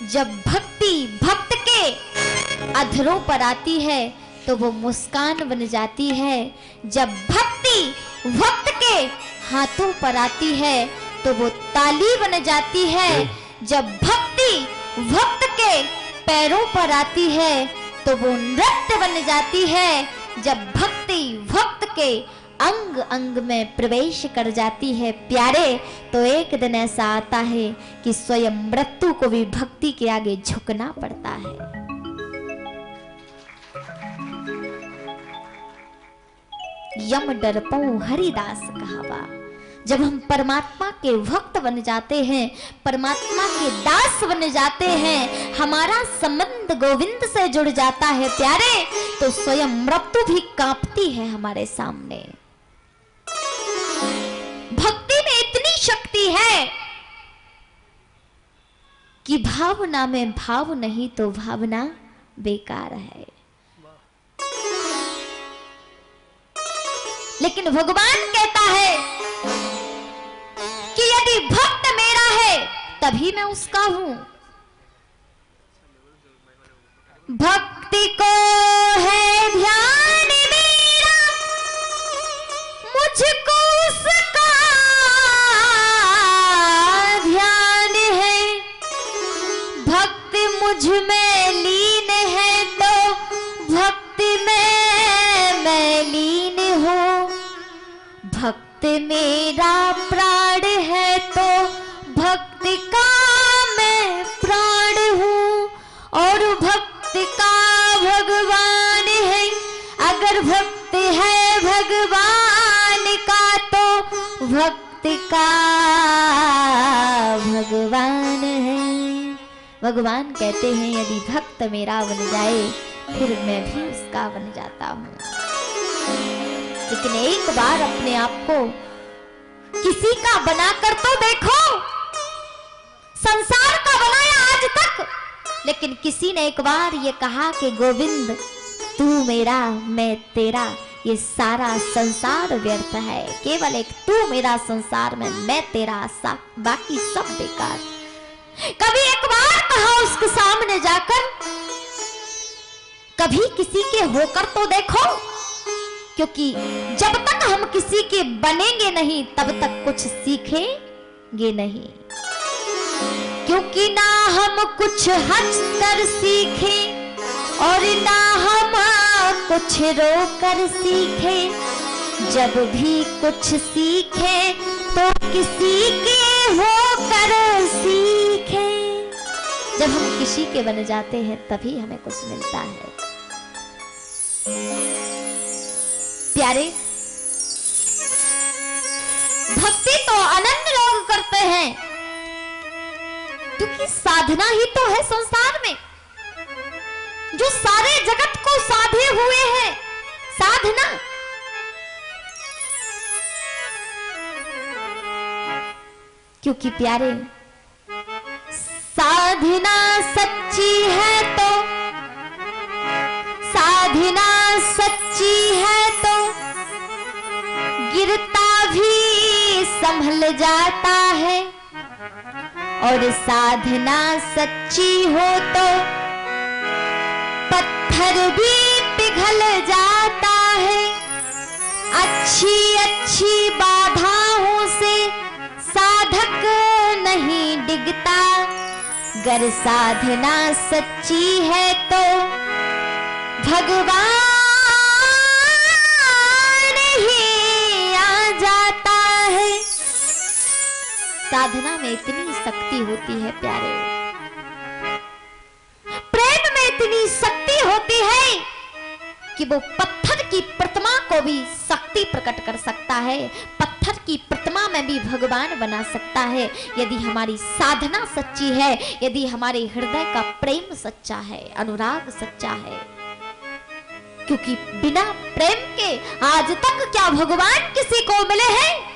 जब भक्ति भक्त के अधरों पर आती है तो वो मुस्कान बन जाती है। जब भक्ति भक्त के हाथों पर आती है तो वो ताली बन जाती है। जब भक्ति भक्त के पैरों पर आती है तो वो नृत्य बन जाती है। जब भक्ति भक्त के अंग अंग में प्रवेश कर जाती है प्यारे, तो एक दिन ऐसा आता है कि स्वयं मृत्यु को भी भक्ति के आगे झुकना पड़ता है। यम डरपऊ हरिदास कहावा। जब हम परमात्मा के भक्त बन जाते हैं, परमात्मा के दास बन जाते हैं, हमारा संबंध गोविंद से जुड़ जाता है प्यारे, तो स्वयं मृत्यु भी कांपती है हमारे सामने। भक्ति में इतनी शक्ति है कि भावना में भाव नहीं तो भावना बेकार है। लेकिन भगवान कहता है कि यदि भक्त मेरा है तभी मैं उसका हूं। भक्ति को है ध्यान मेरा, मुझको उसका ध्यान है। भक्ति मुझ में लीन है तो भक्ति में मैं लीन हूं। भक्त मेरा प्राण है तो भक्ति का मैं प्राण हूं। और भक्ति का भगवान है, अगर भक्ति है भगवान का तो भक्ति का भगवान है। भगवान कहते हैं यदि भक्त मेरा बन जाए फिर मैं भी उसका बन जाता हूं। लेकिन एक बार अपने आप को किसी का बनाकर तो देखो। संसार का बनाया आज तक, लेकिन किसी ने एक बार ये कहा कि गोविंद तू मेरा मैं तेरा, ये सारा संसार व्यर्थ है। केवल एक तू मेरा संसार में, मैं तेरा, बाकी सब बेकार। कभी एक बार कहा उसके सामने जाकर, कभी किसी के होकर तो देखो, क्योंकि जब तक हम किसी के बनेंगे नहीं तब तक कुछ सीखेंगे नहीं। क्योंकि ना हम कुछ हंस कर सीखे और ना हम कुछ रो कर सीखे। जब भी कुछ सीखे तो किसी के होकर सीखे। जब हम किसी के बन जाते हैं तभी हमें कुछ मिलता है प्यारे। भक्ति तो अनन्य लोग करते हैं, क्योंकि साधना ही तो है संसार में जो सारे जगत को साधे हुए है। साधना क्योंकि प्यारे साधना सच्ची है तो, साधना सच्ची है तो गिरता भी संभल जाता है। और साधना सच्ची हो तो पत्थर भी पिघल जाता है। अच्छी अच्छी बाधाओं से साधक नहीं डिगता। गर साधना सच्ची है तो भगवान ही आ जाता है। साधना में इतनी शक्ति होती है प्यारे, प्रेम में इतनी शक्ति होती है कि वो पत्थर की प्रतिमा को भी शक्ति प्रकट कर सकता है। पत्थर की प्रतिमा में भी भगवान बना सकता है यदि हमारी साधना सच्ची है, यदि हमारे हृदय का प्रेम सच्चा है, अनुराग सच्चा है। क्योंकि बिना प्रेम के आज तक क्या भगवान किसी को मिले हैं?